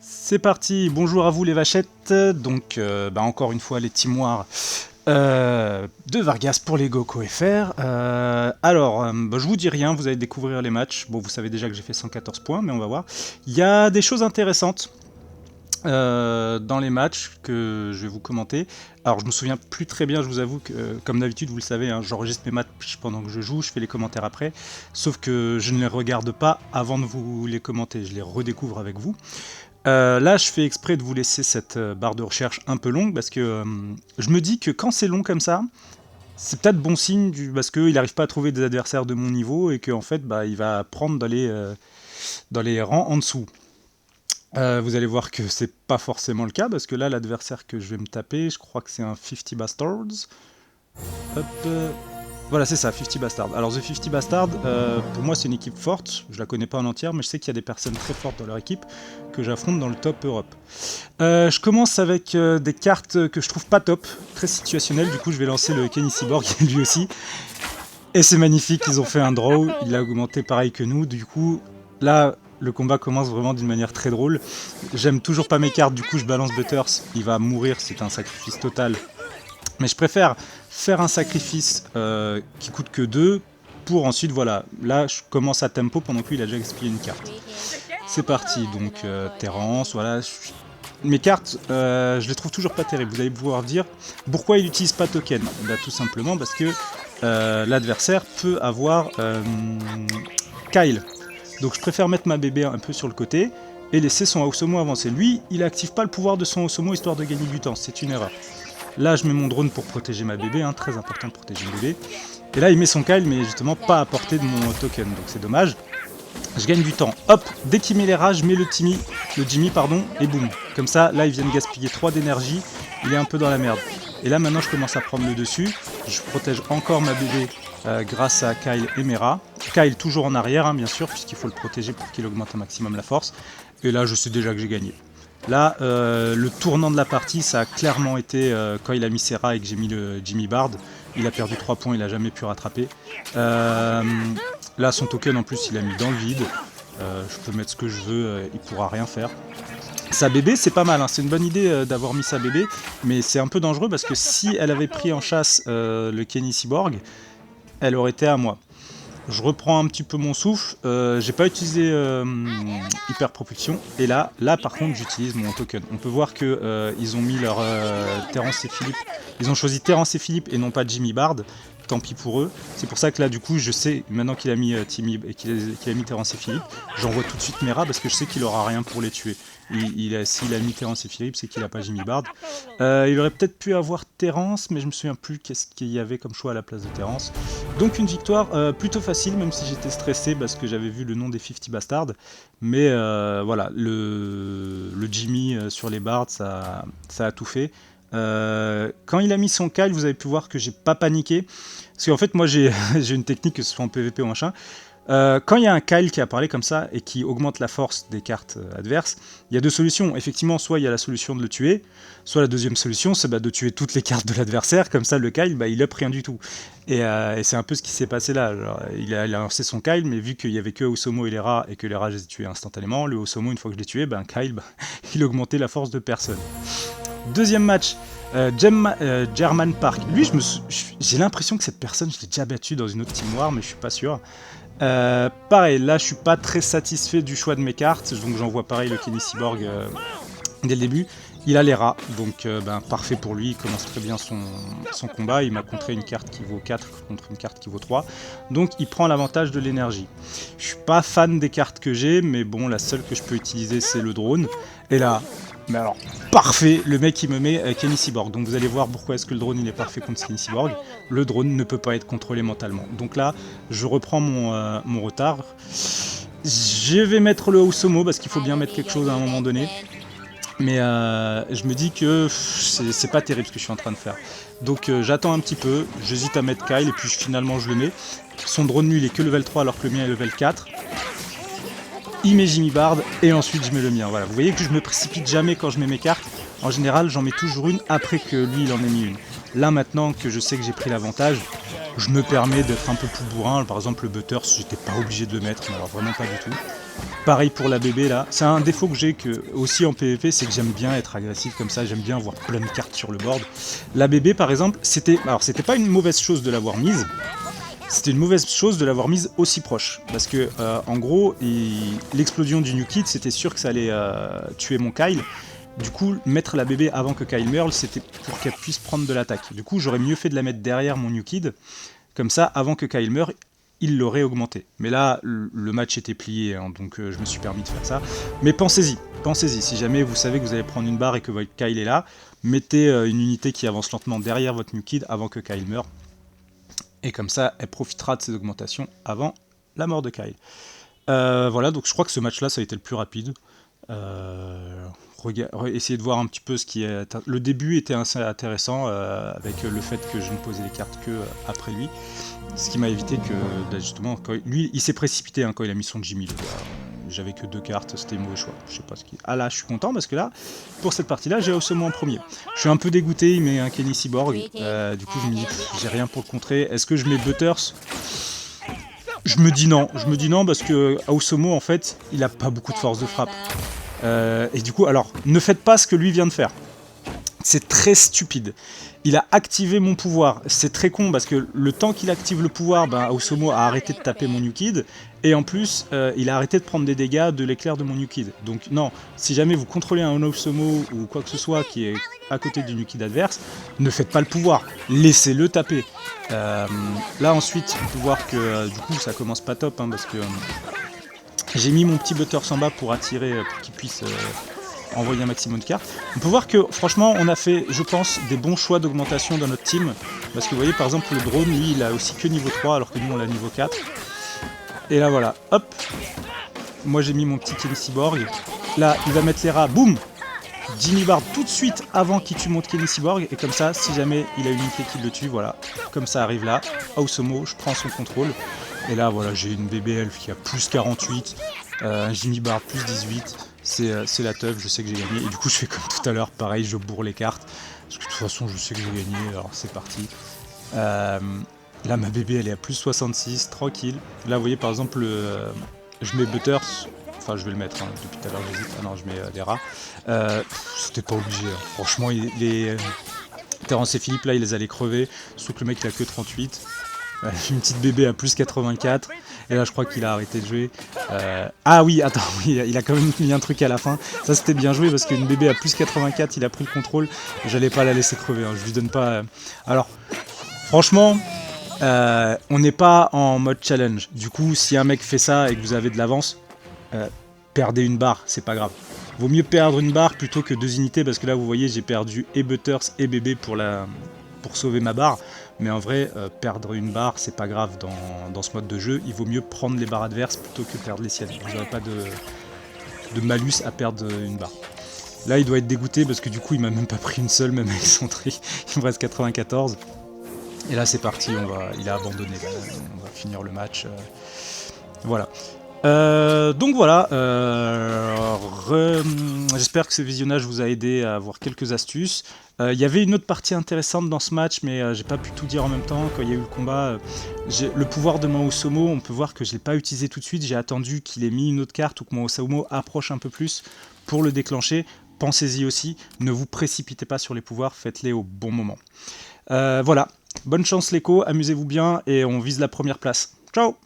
C'est parti, bonjour à vous les vachettes, donc encore une fois les teamoirs de Vargas pour les Goko FR. Je vous dis rien, vous allez découvrir les matchs, bon vous savez déjà que j'ai fait 114 points mais on va voir. Il y a des choses intéressantes dans les matchs que je vais vous commenter. Alors je me souviens plus très bien, je vous avoue que comme d'habitude vous le savez, hein, j'enregistre mes matchs pendant que je joue, je fais les commentaires après, sauf que je ne les regarde pas avant de vous les commenter, je les redécouvre avec vous. Là, je fais exprès de vous laisser cette barre de recherche un peu longue parce que je me dis que quand c'est long comme ça, c'est peut-être bon signe parce qu'il n'arrive pas à trouver des adversaires de mon niveau et qu'en fait, il va prendre dans les rangs en dessous. Vous allez voir que c'est pas forcément le cas parce que là, l'adversaire que je vais me taper, je crois que c'est un 50 Bastards. Hop, voilà, c'est ça, 50 Bastard. Alors, The 50 Bastard, pour moi, c'est une équipe forte. Je la connais pas en entière, mais je sais qu'il y a des personnes très fortes dans leur équipe que j'affronte dans le top Europe. Je commence avec des cartes que je trouve pas top, très situationnelles. Du coup, je vais lancer le Kenny Cyborg, lui aussi. Et c'est magnifique, ils ont fait un draw. Il a augmenté pareil que nous. Du coup, là, le combat commence vraiment d'une manière très drôle. J'aime toujours pas mes cartes, du coup, je balance Butters. Il va mourir, c'est un sacrifice total. Mais je préfère faire un sacrifice qui coûte que 2 pour ensuite, voilà, là je commence à tempo pendant qu'il a déjà expiré une carte. C'est parti, donc Terrence, voilà. Mes cartes, je les trouve toujours pas terribles. Vous allez pouvoir dire pourquoi il n'utilise pas token. Tout simplement parce que l'adversaire peut avoir Kyle. Donc je préfère mettre ma bébé un peu sur le côté et laisser son Osomo avancer. Lui, il active pas le pouvoir de son Osomo histoire de gagner du temps, c'est une erreur. Là, je mets mon drone pour protéger ma bébé, hein, très important de protéger le bébé. Et là, il met son Kyle, mais justement pas à portée de mon token, donc c'est dommage. Je gagne du temps. Hop, dès qu'il met les rages, je mets le Jimmy, et boum. Comme ça, là, il vient de gaspiller 3 d'énergie, il est un peu dans la merde. Et là, maintenant, je commence à prendre le dessus. Je protège encore ma bébé grâce à Kyle et Mera. Kyle toujours en arrière, hein, bien sûr, puisqu'il faut le protéger pour qu'il augmente un maximum la force. Et là, je sais déjà que j'ai gagné. Là, le tournant de la partie, ça a clairement été quand il a mis Serra et que j'ai mis le Jimmy Bard. Il a perdu 3 points, il a jamais pu rattraper. Là, son token en plus, il a mis dans le vide. Je peux mettre ce que je veux, il pourra rien faire. Sa bébé, c'est pas mal, hein. C'est une bonne idée d'avoir mis sa bébé, mais c'est un peu dangereux parce que si elle avait pris en chasse le Kenny Cyborg, elle aurait été à moi. Je reprends un petit peu mon souffle, j'ai pas utilisé hyper propulsion, et là par contre j'utilise mon token. On peut voir que ils ont mis leur Terrence et Philippe, ils ont choisi Terrence et Philippe et non pas Jimmy Bard, tant pis pour eux. C'est pour ça que là du coup je sais, maintenant qu'il a mis Timmy et qu'il a mis Terrence et Philippe, j'envoie tout de suite Mera parce que je sais qu'il aura rien pour les tuer. S'il a mis Terrence et Philippe, c'est qu'il a pas Jimmy Bard. Il aurait peut-être pu avoir Terrence, mais je me souviens plus qu'est-ce qu'il y avait comme choix à la place de Terrence. Donc une victoire plutôt facile, même si j'étais stressé parce que j'avais vu le nom des 50 Bastards. Mais voilà, le Jimmy sur les bards, ça a tout fait. Quand il a mis son Kyle, vous avez pu voir que j'ai pas paniqué. Parce qu'en fait, moi j'ai une technique, que ce soit en PvP ou machin. Quand il y a un Kyle qui a parlé comme ça et qui augmente la force des cartes adverses, il y a deux solutions. Effectivement, soit il y a la solution de le tuer, soit la deuxième solution, c'est de tuer toutes les cartes de l'adversaire. Comme ça, le Kyle, il up rien du tout. Et c'est un peu ce qui s'est passé là. Alors, il a lancé son Kyle, mais vu qu'il y avait que Osomo et les rats, et que les rats, je les ai tués instantanément, le Osomo, une fois que je l'ai tué, Kyle, il augmentait la force de personne. Deuxième match, German Park. Lui, j'ai l'impression que cette personne, je l'ai déjà battu dans une autre Team War, mais je suis pas sûr. Pareil, là je suis pas très satisfait du choix de mes cartes, donc j'envoie pareil le Kenny Cyborg dès le début. Il a les rats, donc parfait pour lui, il commence très bien son combat. Il m'a contré une carte qui vaut 4 contre une carte qui vaut 3, donc il prend l'avantage de l'énergie. Je suis pas fan des cartes que j'ai, mais bon, la seule que je peux utiliser c'est le drone. Et là, mais alors, parfait, le mec il me met Kenny Cyborg. Donc vous allez voir pourquoi est-ce que le drone il est parfait contre Kenny Cyborg. Le drone ne peut pas être contrôlé mentalement. Donc là, je reprends mon retard. Je vais mettre le Osomo parce qu'il faut bien mettre quelque chose à un moment donné. Mais je me dis que c'est pas terrible ce que je suis en train de faire. Donc j'attends un petit peu, j'hésite à mettre Kyle et puis finalement je le mets. Son drone lui il est que level 3 alors que le mien est level 4. Il met Jimmy Bard et ensuite je mets le mien. Voilà, vous voyez que je me précipite jamais quand je mets mes cartes. En général, j'en mets toujours une après que lui il en ait mis une. Là maintenant que je sais que j'ai pris l'avantage, Je me permets d'être un peu plus bourrin, par exemple le Butters, j'étais pas obligé de le mettre, mais alors vraiment pas du tout. Pareil pour la bébé là, c'est un défaut que j'ai aussi en PvP, c'est que j'aime bien être agressif comme ça, j'aime bien avoir plein de cartes sur le board. La bébé par exemple, c'était pas une mauvaise chose de l'avoir mise, c'était une mauvaise chose de l'avoir mise aussi proche, parce que en gros, l'explosion du New Kid, c'était sûr que ça allait tuer mon Kyle. Du coup, mettre la bébé avant que Kyle meure, c'était pour qu'elle puisse prendre de l'attaque. Du coup, j'aurais mieux fait de la mettre derrière mon New Kid, comme ça, avant que Kyle meure, il l'aurait augmenté. Mais là, le match était plié, hein, donc je me suis permis de faire ça. Mais pensez-y, si jamais vous savez que vous allez prendre une barre et que votre Kyle est là, mettez une unité qui avance lentement derrière votre New Kid avant que Kyle meure. Et comme ça, elle profitera de ces augmentations avant la mort de Kyle. Voilà, donc je crois que ce match-là, ça a été le plus rapide. Essayez de voir un petit peu ce qui est... Le début était assez intéressant avec le fait que je ne posais les cartes que après lui. Ce qui m'a évité que, justement, lui, il s'est précipité hein, quand il a mis son Jimmy. J'avais que 2 cartes, c'était mauvais choix. Je sais pas ce qui... Ah là, je suis content parce que là, pour cette partie-là, j'ai Aosomo en premier. Je suis un peu dégoûté, il met un Kenny Cyborg. Du coup, je me dis, j'ai rien pour le contrer. Est-ce que je mets Butters ? Je me dis non parce que Aosomo, en fait, il a pas beaucoup de force de frappe. Et du coup, alors, ne faites pas ce que lui vient de faire. C'est très stupide. Il a activé mon pouvoir. C'est très con parce que le temps qu'il active le pouvoir, Aosomo a arrêté de taper mon New Kid. Et en plus, il a arrêté de prendre des dégâts de l'éclair de mon New Kid. Donc non, si jamais vous contrôlez un Aosomo ou quoi que ce soit qui est à côté du New Kid adverse, ne faites pas le pouvoir. Laissez-le taper. Là ensuite, on peut voir que du coup ça commence pas top hein, parce que j'ai mis mon petit Butters en bas pour attirer, pour qu'il puisse... envoyer un maximum de cartes. On peut voir que franchement on a fait je pense des bons choix d'augmentation dans notre team parce que vous voyez par exemple le drone lui il a aussi que niveau 3 alors que nous on l'a niveau 4 et là voilà hop moi j'ai mis mon petit Kenny Cyborg là il va mettre les rats boum Jimmy Bard tout de suite avant qu'il tue mon Kenny Cyborg et comme ça si jamais il a une unité qui le tue voilà comme ça arrive là Aosomo je prends son contrôle et là voilà j'ai une bébé elfe qui a plus 48 un Jimmy Bard plus 18 c'est la teuf, je sais que j'ai gagné. Et du coup, je fais comme tout à l'heure, pareil, je bourre les cartes. Parce que de toute façon, je sais que j'ai gagné, alors c'est parti. Là, ma bébé, elle est à plus 66, tranquille. Là, vous voyez, par exemple, je mets Butters. Enfin, je vais le mettre, hein, depuis tout à l'heure, j'hésite. Ah non, je mets des rats. C'était pas obligé. Hein. Franchement, Terrence et Philippe, là, il les allait crever. Sauf que le mec, il a que 38. Une petite bébé à plus 84. Et là, je crois qu'il a arrêté de jouer. Ah oui, attends, oui, il a quand même mis un truc à la fin. Ça, c'était bien joué parce qu'une bébé à plus 84, il a pris le contrôle. J'allais pas la laisser crever. Hein. Je lui donne pas. Alors, franchement, on n'est pas en mode challenge. Du coup, si un mec fait ça et que vous avez de l'avance, perdez une barre, c'est pas grave. Vaut mieux perdre une barre plutôt que 2 unités parce que là, vous voyez, j'ai perdu et Butters et bébé pour sauver ma barre, mais en vrai, perdre une barre, c'est pas grave dans ce mode de jeu. Il vaut mieux prendre les barres adverses plutôt que perdre les siennes. Vous n'aurez pas de malus à perdre une barre. Là, il doit être dégoûté parce que du coup, il m'a même pas pris une seule, même avec son tri. Il me reste 94. Et là, c'est parti, il a abandonné. On va finir le match. Voilà. Donc voilà, j'espère que ce visionnage vous a aidé à avoir quelques astuces. Il y avait une autre partie intéressante dans ce match, mais j'ai pas pu tout dire en même temps. Quand il y a eu le combat, le pouvoir de mon Aosomo, on peut voir que je l'ai pas utilisé tout de suite. J'ai attendu qu'il ait mis une autre carte ou que mon Aosomo approche un peu plus pour le déclencher. Pensez-y aussi, ne vous précipitez pas sur les pouvoirs, faites-les au bon moment. Voilà, bonne chance l'écho, amusez-vous bien et on vise la première place. Ciao!